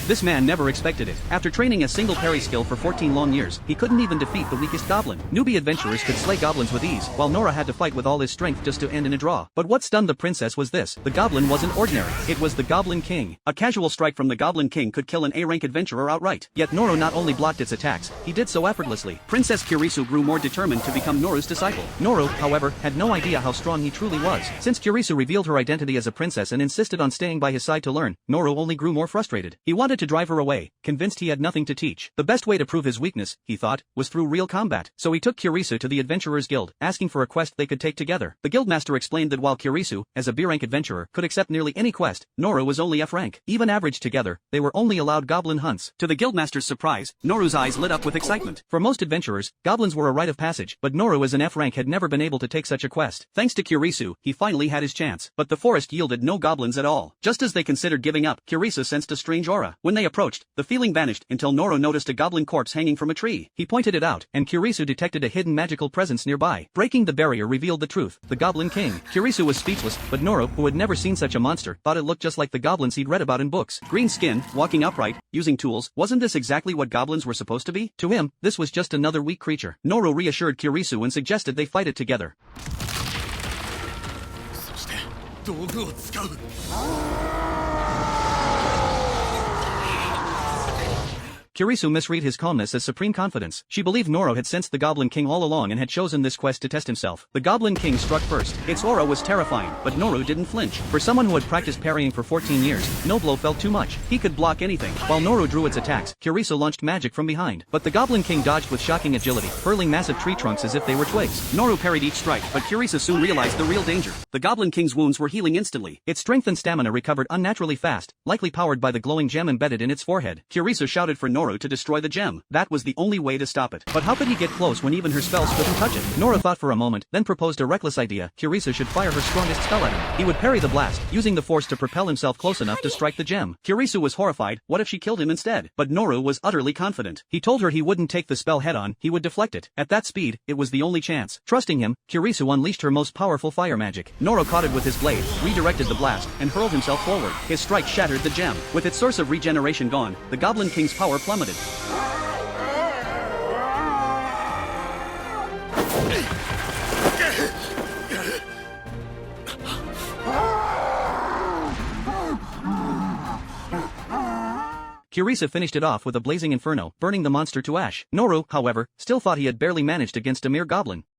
This man never expected it. After training a single parry skill for 14 long years, he couldn't even defeat the weakest goblin. Newbie adventurers could slay goblins with ease, while Nora had to fight with all his strength just to end in a draw. But what stunned the princess was this: the goblin wasn't ordinary. It was the Goblin King. A casual strike from the Goblin King could kill an A-rank adventurer outright. Yet Noro not only blocked its attacks, he did so effortlessly. Princess Kurisu grew more determined to become Noru's disciple. Noro, however, had no idea how strong he truly was. Since Kurisu revealed her identity as a princess and insisted on staying by his side to learn, Noro only grew more frustrated. He wanted to drive her away, convinced he had nothing to teach. The best way to prove his weakness, he thought, was through real combat. So he took Kurisu to the Adventurers Guild, asking for a quest they could take together. The guildmaster explained that while Kurisu, as a B-rank adventurer, could accept nearly any quest, Noro was only F-rank. Even averaged together, they were only allowed goblin hunts. To the guildmaster's surprise, Noru's eyes lit up with excitement. For most adventurers, goblins were a rite of passage, but Noru as an F-rank had never been able to take such a quest. Thanks to Kurisu, he finally had his chance. But the forest yielded no goblins at all. Just as they considered giving up, Kurisu sensed a strange aura. When they approached, the feeling vanished until Noro noticed a goblin corpse hanging from a tree. He pointed it out, and Kurisu detected a hidden magical presence nearby. Breaking the barrier revealed the truth: the Goblin King. Kurisu was speechless, but Noro, who had never seen such a monster, thought it looked just like the goblins he'd read about in books. Green skin, walking upright, using tools. Wasn't this exactly what goblins were supposed to be? To him, this was just another weak creature. Noro reassured Kurisu and suggested they fight it together. Kurisu misread his calmness as supreme confidence. She believed Noro had sensed the Goblin King all along and had chosen this quest to test himself. The Goblin King struck first. Its aura was terrifying, but Noro didn't flinch. For someone who had practiced parrying for 14 years, no blow felt too much. He could block anything. While Noro drew its attacks, Kurisu launched magic from behind. But the Goblin King dodged with shocking agility, hurling massive tree trunks as if they were twigs. Noro parried each strike, but Kurisu soon realized the real danger. The Goblin King's wounds were healing instantly. Its strength and stamina recovered unnaturally fast, likely powered by the glowing gem embedded in its forehead. Kurisu shouted for Noro to destroy the gem. That was the only way to stop it. But how could he get close when even her spells couldn't touch it? Noro thought for a moment, then proposed a reckless idea. Kurisu should fire her strongest spell at him. He would parry the blast, using the force to propel himself close enough to strike the gem. Kurisu was horrified. What if she killed him instead? But Noro was utterly confident. He told her he wouldn't take the spell head-on, he would deflect it. At that speed, it was the only chance. Trusting him, Kurisu unleashed her most powerful fire magic. Noro caught it with his blade, redirected the blast, and hurled himself forward. His strike shattered the gem. With its source of regeneration gone, the Goblin King's power plummeted. Kurisu finished it off with a blazing inferno, burning the monster to ash. Noro, however, still thought he had barely managed against a mere goblin.